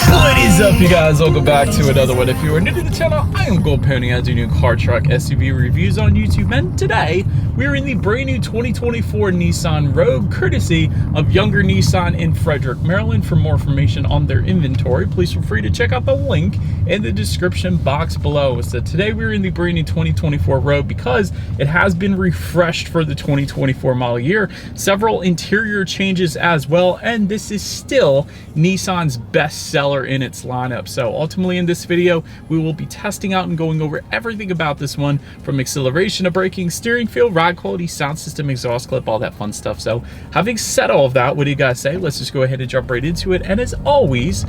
What is up, you guys? Welcome back to another one. If you are new to the channel, I am Gold Pony. I do new car, truck, SUV reviews on YouTube, and today we're in the brand new 2024 Nissan Rogue, courtesy of Younger Nissan in Frederick, Maryland. For more information on their inventory, please feel free to check out the link in the description box below. So today we're in the brand new 2024 Rogue because it has been refreshed for the 2024 model year. Several interior changes as well, and this is still Nissan's best seller in its lineup. So ultimately in this video, we will be testing out and going over everything about this one, from acceleration to braking, steering feel, ride quality, sound system, exhaust clip, all that fun stuff. So having said all of that, what do you guys say? Let's just go ahead and jump right into it. And as always,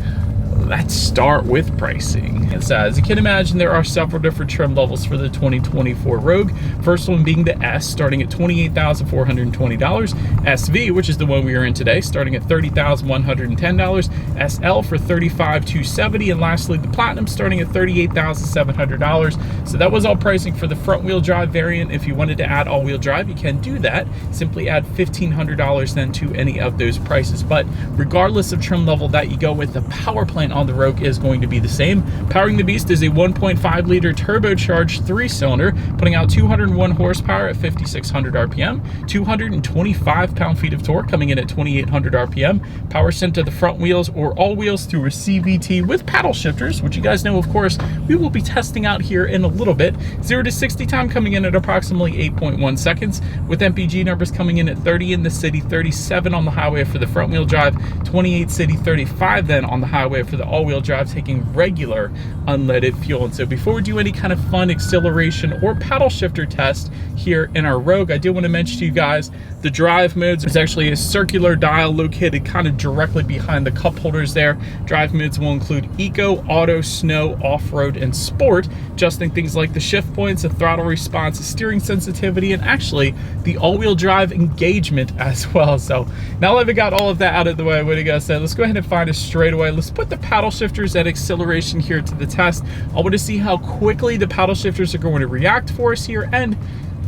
let's start with pricing. So as you can imagine, there are several different trim levels for the 2024 Rogue. First one being the S, starting at $28,420. SV, which is the one we are in today, starting at $30,110. SL for $35,270. And lastly, the Platinum, starting at $38,700. So that was all pricing for the front wheel drive variant. If you wanted to add all wheel drive, you can do that. Simply add $1,500 then to any of those prices. But regardless of trim level that you go with, the power plant on the Rogue is going to be the same. Powering the beast is a 1.5 liter turbocharged 3-cylinder, putting out 201 horsepower at 5,600 RPM, 225 pound-feet of torque, coming in at 2,800 RPM. Power sent to the front wheels or all wheels through a CVT with paddle shifters, which you guys know, of course, we will be testing out here in a little bit. 0 to 60 time coming in at approximately 8.1 seconds, with MPG numbers coming in at 30 in the city, 37 on the highway for the front wheel drive, 28 city, 35 then on the highway for the all-wheel drive, taking regular unleaded fuel. And so before we do any kind of fun acceleration or paddle shifter test here in our Rogue, I do want to mention to you guys the drive modes. There's actually a circular dial located kind of directly behind the cup holders there. Drive modes will include Eco, Auto, Snow, Off-Road, and Sport, adjusting things like the shift points, the throttle response, the steering sensitivity, and actually the all-wheel drive engagement as well. So now that we got all of that out of the way, what do you guys say? Let's go ahead and find a straightaway. Let's put the paddle shifters and acceleration here to the test. I want to see how quickly the paddle shifters are going to react for us here, and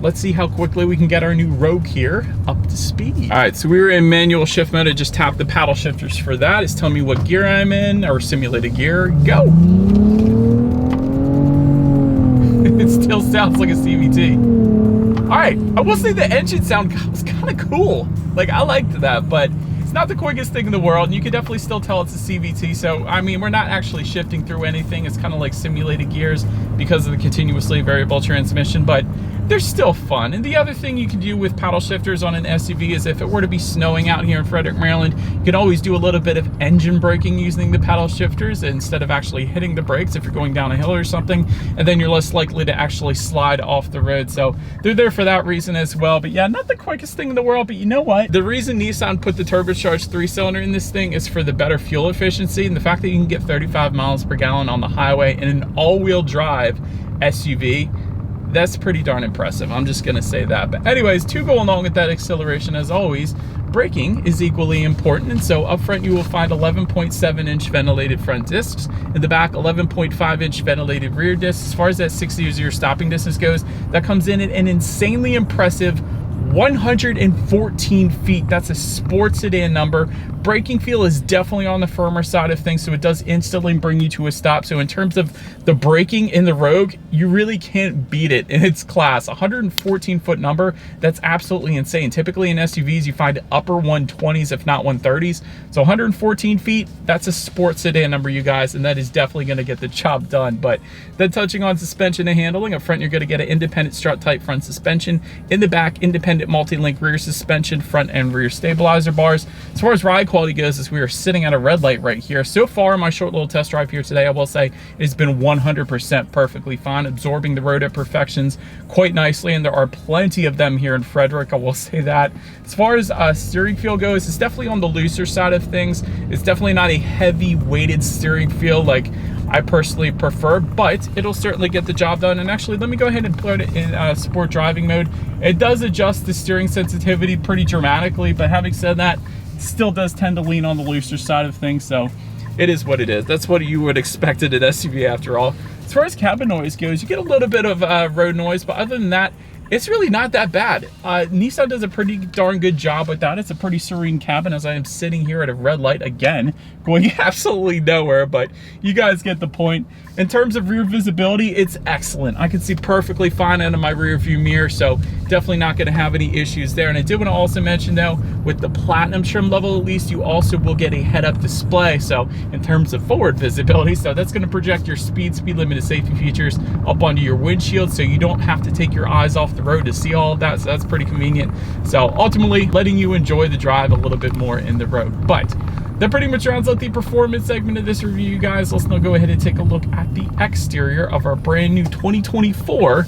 let's see how quickly we can get our new Rogue here up to speed. All right, so we were in manual shift mode. I just tapped the paddle shifters for that. It's telling me what gear I'm in, or simulated gear. Go. It still sounds like a CVT. All right, I will say the engine sound was kind of cool. Like, I liked that, but it's not the quickest thing in the world, and you can definitely still tell it's a CVT. So, I mean, we're not actually shifting through anything. It's kind of like simulated gears because of the continuously variable transmission, but they're still fun. And the other thing you can do with paddle shifters on an SUV is if it were to be snowing out here in Frederick, Maryland, you can always do a little bit of engine braking using the paddle shifters instead of actually hitting the brakes if you're going down a hill or something, and then you're less likely to actually slide off the road. So they're there for that reason as well. But yeah, not the quickest thing in the world, but you know what? The reason Nissan put the turbocharged 3-cylinder in this thing is for the better fuel efficiency, and the fact that you can get 35 miles per gallon on the highway in an all-wheel drive SUV. That's pretty darn impressive. I'm just gonna say that. But anyways, to go along with that acceleration, as always, braking is equally important. And so up front, you will find 11.7-inch ventilated front discs. In the back, 11.5-inch ventilated rear discs. As far as that 60-0 stopping distance goes, that comes in at an insanely impressive 114 feet. That's a sports sedan number. Braking feel is definitely on the firmer side of things, so it does instantly bring you to a stop. So in terms of the braking in the Rogue, you really can't beat it in its class. 114-foot number, that's absolutely insane. Typically in SUVs, you find upper 120s, if not 130s. So 114 feet, that's a sports sedan number, you guys, and that is definitely going to get the job done. But then touching on suspension and handling, up front, you're going to get an independent strut type front suspension. In the back, independent multi-link rear suspension, front and rear stabilizer bars. As far as ride quality goes, as we are sitting at a red light right here, so far in my short little test drive here today, I will say it has been 100% perfectly fine, absorbing the road imperfections quite nicely, and there are plenty of them here in Frederick, I will say that. As far as steering feel goes, it's definitely on the looser side of things. It's definitely not a heavy weighted steering feel like I personally prefer, but it'll certainly get the job done. And actually, let me go ahead and put it in sport driving mode. It does adjust the steering sensitivity pretty dramatically, but having said that, it still does tend to lean on the looser side of things, so it is what it is. That's what you would expect in an SUV after all. As far as cabin noise goes, you get a little bit of road noise, but other than that, it's really not that bad. Nissan does a pretty darn good job with that. It's a pretty serene cabin as I am sitting here at a red light again, going absolutely nowhere, but you guys get the point. In terms of rear visibility, it's excellent. I can see perfectly fine out of my rear view mirror, so definitely not gonna have any issues there. And I did wanna also mention though, with the Platinum trim level at least, you also will get a head-up display. So in terms of forward visibility, so that's gonna project your speed limit, and safety features up onto your windshield, so you don't have to take your eyes off the road to see all of that, so that's pretty convenient. So ultimately, letting you enjoy the drive a little bit more in the road. But that pretty much rounds out the performance segment of this review, you guys. Let's now go ahead and take a look at the exterior of our brand new 2024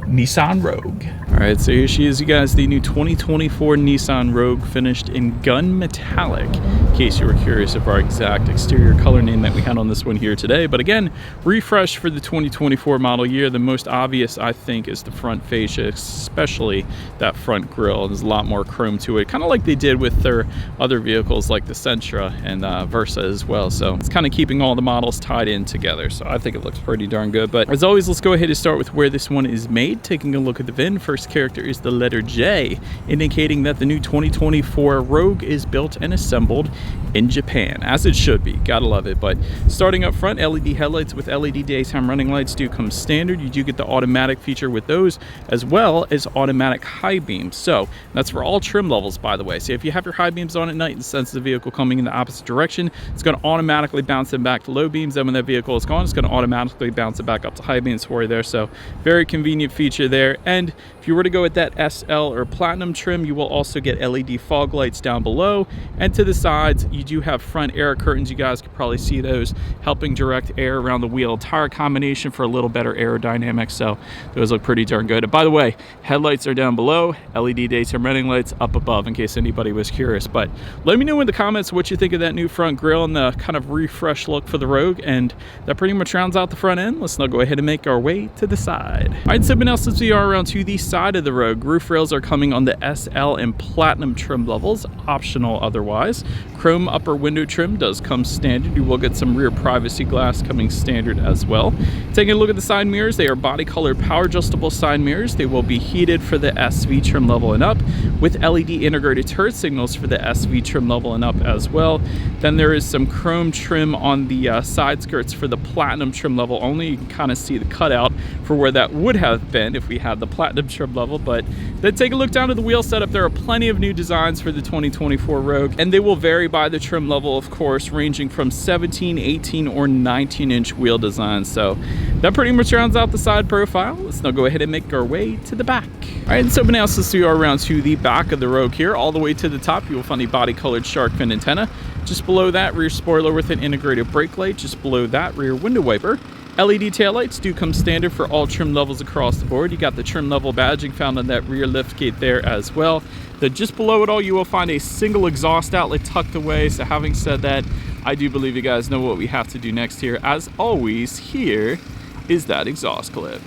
Nissan Rogue. All right, so here she is, you guys, the new 2024 Nissan Rogue, finished in gun metallic, in case you were curious of our exact exterior color name that we had on this one here today. But again, refresh for the 2024 model year. The most obvious, I think, is the front fascia, especially that front grille. There's a lot more chrome to it, kind of like they did with their other vehicles like the Sentra and Versa as well. So it's kind of keeping all the models tied in together. So I think it looks pretty darn good. But as always, let's go ahead and start with where this one is made. Taking a look at the VIN, first character is the letter J, indicating that the new 2024 Rogue is built and assembled in Japan, as it should be. Gotta love it. But starting up front, LED headlights with LED daytime running lights do come standard. You do get the automatic feature with those, as well as automatic high beams. So that's for all trim levels, by the way. So if you have your high beams on at night and sense the vehicle coming in the opposite direction, it's going to automatically bounce them back to low beams. Then when that vehicle is gone, it's going to automatically bounce it back up to high beams for you there. So very convenient feature there. And if you were to go with that SL or Platinum trim, you will also get LED fog lights down below, and to the sides you do have front air curtains. You guys could probably see those helping direct air around the wheel tire combination for a little better aerodynamics. So those look pretty darn good. And by the way, headlights are down below, LED daytime running lights up above, in case anybody was curious. But let me know in the comments what you think of that new front grille and the kind of refresh look for the Rogue. And that pretty much rounds out the front end. Let's now go ahead and make our way to the side. All right, so now since we are around to the side of the Rogue, roof rails are coming on the SL and Platinum trim levels, optional otherwise. Chrome upper window trim does come standard. You will get some rear privacy glass coming standard as well. Taking a look at the side mirrors, they are body colored power adjustable side mirrors. They will be heated for the SV trim level and up, with LED integrated turret signals for the SV trim level and up as well. Then there is some chrome trim on the side skirts for the Platinum trim level only. You can kind of see the cutout for where that would have been if we had the Platinum trim level. But then take a look down at the wheel setup. There are plenty of new designs for the 2024 Rogue, and they will vary by the trim level, of course, ranging from 17, 18, or 19-inch wheel designs. So that pretty much rounds out the side profile. Let's now go ahead and make our way to the back. All right, so now since we are around to the back of the Rogue here, all the way to the top, you will find a body-colored shark fin antenna. Just below that, rear spoiler with an integrated brake light. Just below that, rear window wiper. LED taillights do come standard for all trim levels across the board. You got the trim level badging found on that rear lift gate there as well. Then just below it all, you will find a single exhaust outlet tucked away. So having said that, I do believe you guys know what we have to do next here. As always, here is that exhaust clip.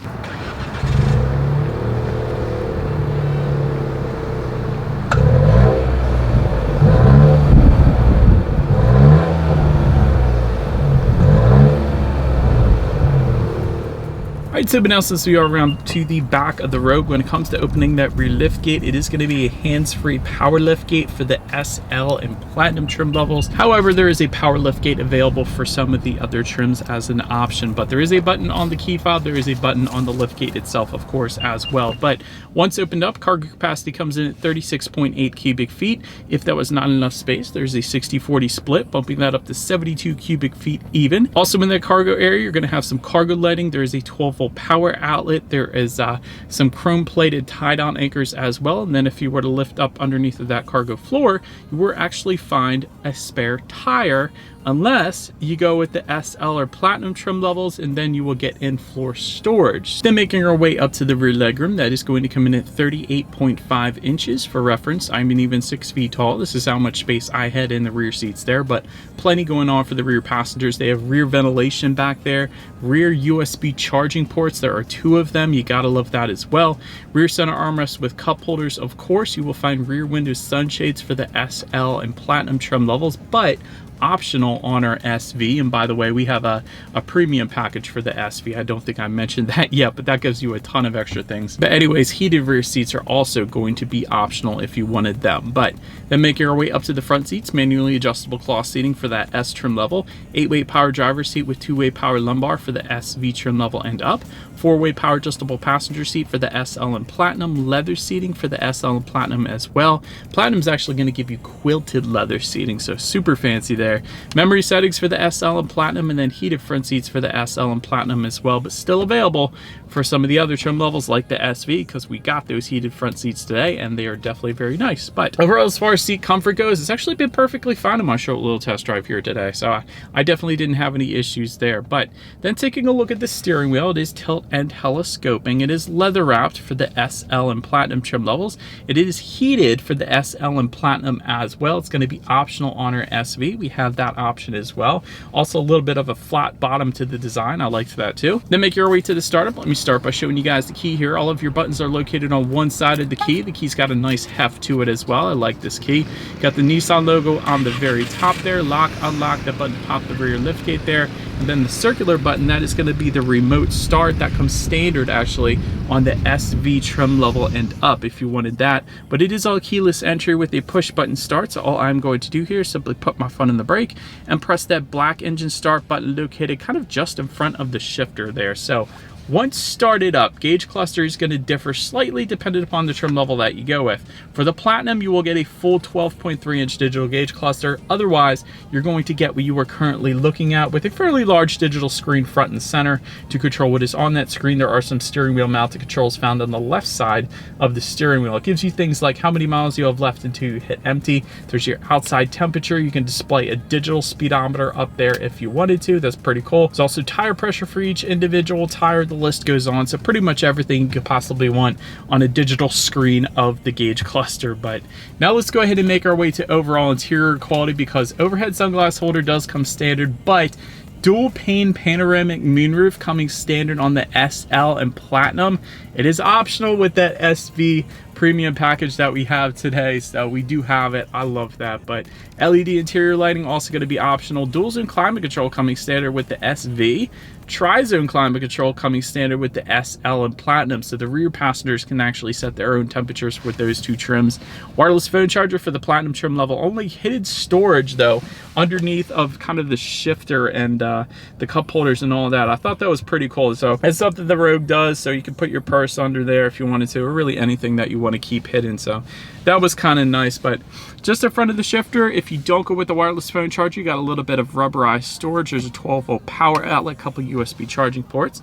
Alright, so now since we are around to the back of the Rogue, when it comes to opening that rear lift gate, it is going to be a hands-free power lift gate for the SL and Platinum trim levels. However, there is a power lift gate available for some of the other trims as an option, but there is a button on the key fob. There is a button on the lift gate itself, of course, as well. But once opened up, cargo capacity comes in at 36.8 cubic feet. If that was not enough space, there's a 60-40 split, bumping that up to 72 cubic feet even. Also in that cargo area, you're going to have some cargo lighting. There is a 12-volt power outlet. There is some chrome plated tie-down anchors as well. And then if you were to lift up underneath of that cargo floor, you will actually find a spare tire, unless you go with the SL or Platinum trim levels, and then you will get in-floor storage. Then making our way up to the rear legroom, that is going to come in at 38.5 inches. For reference, I'm an even 6 feet tall. This is how much space I had in the rear seats there, but plenty going on for the rear passengers. They have rear ventilation back there, rear USB charging ports. There are 2 of them. You gotta love that as well. Rear center armrest with cup holders. Of course, you will find rear window sunshades for the SL and Platinum trim levels, but optional on our SV. And by the way, we have a premium package for the SV. I don't think I mentioned that yet, but that gives you a ton of extra things. But anyways, heated rear seats are also going to be optional if you wanted them. But then making our way up to the front seats, manually adjustable cloth seating for that S trim level, 8-way power driver's seat with 2-way power lumbar for the SV trim level and up, 4-way power adjustable passenger seat for the SL and Platinum, leather seating for the SL and Platinum as well. Platinum is actually going to give you quilted leather seating, so super fancy there. Memory settings for the SL and Platinum, and then heated front seats for the SL and Platinum as well, but still available for some of the other trim levels like the SV, because we got those heated front seats today and they are definitely very nice. But overall, as far as seat comfort goes, it's actually been perfectly fine in my short little test drive here today, so I definitely didn't have any issues there. But then taking a look at the steering wheel, it is tilt and telescoping. It is leather wrapped for the SL and Platinum trim levels. It is heated for the SL and Platinum as well. It's going to be optional on our SV. We have that option as well. Also a little bit of a flat bottom to the design. I liked that too. Then make your way to the startup. Let me start by showing you guys the key here. All of your buttons are located on one side of the key. The key's got a nice heft to it as well. I like this key. Got the Nissan logo on the very top there. Lock, unlock, that button to pop the rear liftgate there. And then the circular button, that is going to be the remote start. That comes standard actually on the SV trim level and up if you wanted that. But it is all keyless entry with a push button start. So all I'm going to do here is simply put my foot on the brake and press that black engine start button located kind of just in front of the shifter there. So once started up, gauge cluster is going to differ slightly depending upon the trim level that you go with. For the Platinum, you will get a full 12.3-inch digital gauge cluster. Otherwise, you're going to get what you are currently looking at with a fairly large digital screen front and center to control what is on that screen. There are some steering wheel mounted controls found on the left side of the steering wheel. It gives you things like how many miles you have left until you hit empty. There's your outside temperature. You can display a digital speedometer up there if you wanted to. That's pretty cool. There's also tire pressure for each individual tire. The list goes on, so pretty much everything you could possibly want on a digital screen of the gauge cluster. But now let's go ahead and make our way to overall interior quality, because overhead sunglass holder does come standard, but dual pane panoramic moonroof coming standard on the SL and Platinum. It is optional with that SV premium package that we have today, so we do have it. I love that. But LED interior lighting also going to be optional. Dual zone climate control coming standard with the SV. Tri-zone climate control coming standard with the SL and Platinum, so the rear passengers can actually set their own temperatures with those two trims. Wireless phone charger for the Platinum trim level only. Hidden storage though underneath of kind of the shifter and the cup holders and all of that. I thought that was pretty cool. So it's something the Rogue does, so you can put your purse under there if you wanted to, or really anything that you want to keep hidden. So that was kind of nice. But just in front of the shifter, if you don't go with the wireless phone charger, you got a little bit of rubberized storage. There's a 12-volt power outlet, couple USB charging ports.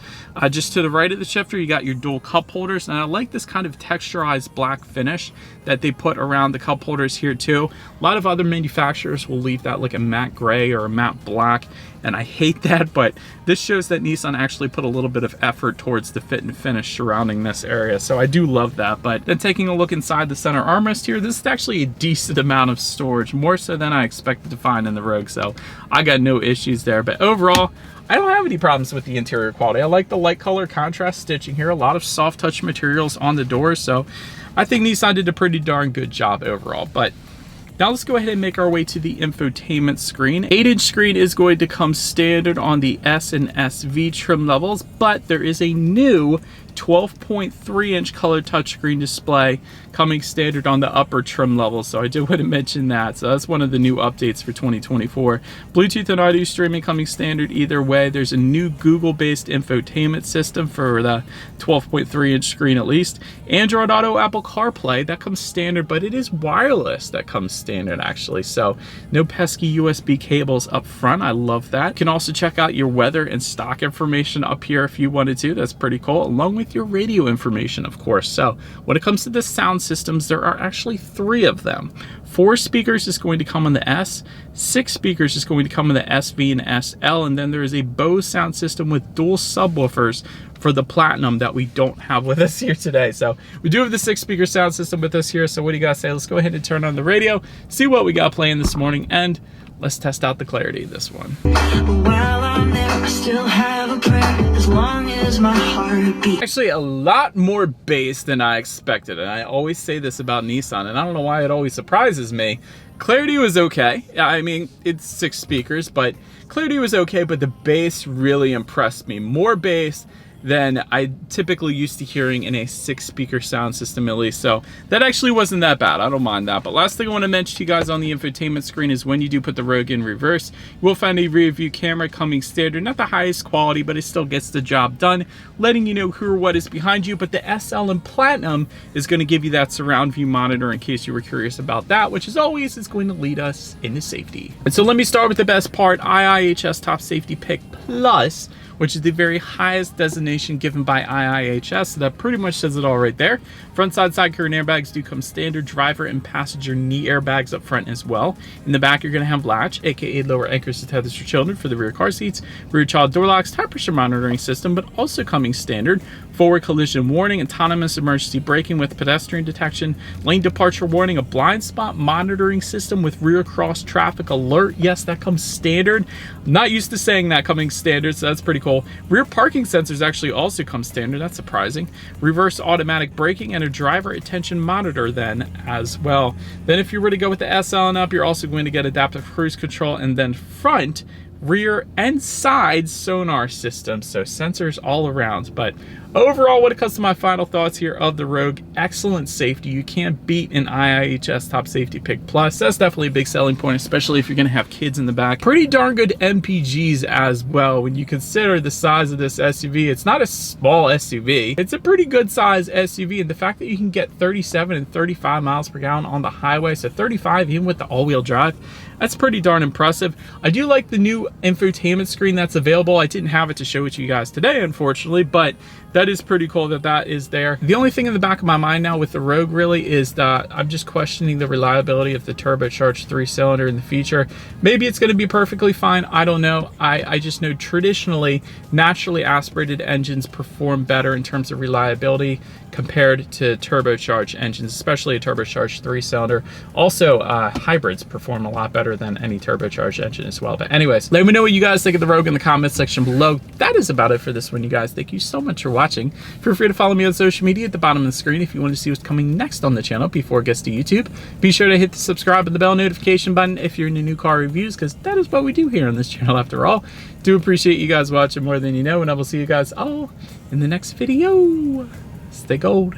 Just to the right of the shifter, you got your dual cup holders, and I like this kind of texturized black finish that they put around the cup holders here too. A lot of other manufacturers will leave that like a matte gray or a matte black, and I hate that, but this shows that Nissan actually put a little bit of effort towards the fit and finish surrounding this area, so I do love that. But then taking a look inside the center armrest here, this is actually a decent amount of storage, more so than I expected to find in the Rogue, so I got no issues there. But overall, I don't have any problems with the interior quality. I like the light color contrast stitching here, a lot of soft touch materials on the doors, so I think Nissan did a pretty darn good job overall. But now let's go ahead and make our way to the infotainment screen. 8-inch screen is going to come standard on the S and SV trim levels, but there is a new 12.3-inch color touchscreen display coming standard on the upper trim level, so I did want to mention that. So that's one of the new updates for 2024. Bluetooth and audio streaming coming standard either way. There's a new Google-based infotainment system for the 12.3-inch screen at least. Android Auto, Apple CarPlay, that comes standard, but it is wireless that comes standard actually, so no pesky USB cables up front. I love that. You can also check out your weather and stock information up here if you wanted to. That's pretty cool, along with your radio information, of course. So when it comes to the sound systems, there are actually 3 of them. 4 speakers is going to come on the S, 6 speakers is going to come on the SV and SL, and then there is a Bose sound system with dual subwoofers for the Platinum that we don't have with us here today. So we do have the 6-speaker sound system with us here. So what do you guys say? Let's go ahead and turn on the radio, see what we got playing this morning, and let's test out the clarity of this one. While I'm there, I still have a prayer as long as my heart beats. Actually, a lot more bass than I expected, and I always say this about Nissan, and I don't know why it always surprises me. Clarity was okay. I mean, it's 6 speakers, but clarity was okay, but the bass really impressed me. More bass than I typically used to hearing in a 6-speaker sound system, at least. So that actually wasn't that bad. I don't mind that. But last thing I want to mention to you guys on the infotainment screen is when you do put the Rogue in reverse, you will find a rear view camera coming standard. Not the highest quality, but it still gets the job done, letting you know who or what is behind you. But the SL and Platinum is going to give you that surround view monitor in case you were curious about that, which as always is going to lead us into safety. And so let me start with the best part, IIHS Top Safety Pick Plus, which is the very highest designation given by IIHS. So that pretty much says it all right there. Front side curtain airbags do come standard. Driver and passenger knee airbags up front as well. In the back, you're going to have latch, aka lower anchors to tether your children for the rear car seats, rear child door locks, tire pressure monitoring system, but also coming standard. Forward collision warning, autonomous emergency braking with pedestrian detection, lane departure warning, a blind spot monitoring system with rear cross traffic alert. Yes, that comes standard. I'm not used to saying that coming standard, so that's pretty cool. Rear parking sensors actually also come standard. That's surprising. Reverse automatic braking and a driver attention monitor then as well. Then if you were to go with the SL and up, you're also going to get adaptive cruise control, and then front, rear, and side sonar systems. So sensors all around. But overall, when it comes to my final thoughts here of the Rogue, excellent safety. You can't beat an IIHS Top Safety Pick Plus. That's definitely a big selling point, especially if you're going to have kids in the back. Pretty darn good MPGs as well. When you consider the size of this SUV, it's not a small SUV. It's a pretty good size SUV, and the fact that you can get 37 and 35 miles per gallon on the highway, so 35 even with the all-wheel drive, that's pretty darn impressive. I do like the new infotainment screen that's available. I didn't have it to show it to you guys today, unfortunately, but that is pretty cool that that is there. The only thing in the back of my mind now with the Rogue really is that I'm just questioning the reliability of the turbocharged 3-cylinder in the future. Maybe it's going to be perfectly fine. I don't know. I just know traditionally naturally aspirated engines perform better in terms of reliability compared to turbocharged engines, especially a turbocharged 3-cylinder. Also, hybrids perform a lot better than any turbocharged engine as well. But anyways, let me know what you guys think of the Rogue in the comment section below. That is about it for this one, you guys. Thank you so much for watching. Feel free to follow me on social media at the bottom of the screen if you want to see what's coming next on the channel before it gets to YouTube. Be sure to hit the subscribe and the bell notification button if you're into new car reviews, because that is what we do here on this channel after all. Do appreciate you guys watching more than you know, and I will see you guys all in the next video. Stay gold.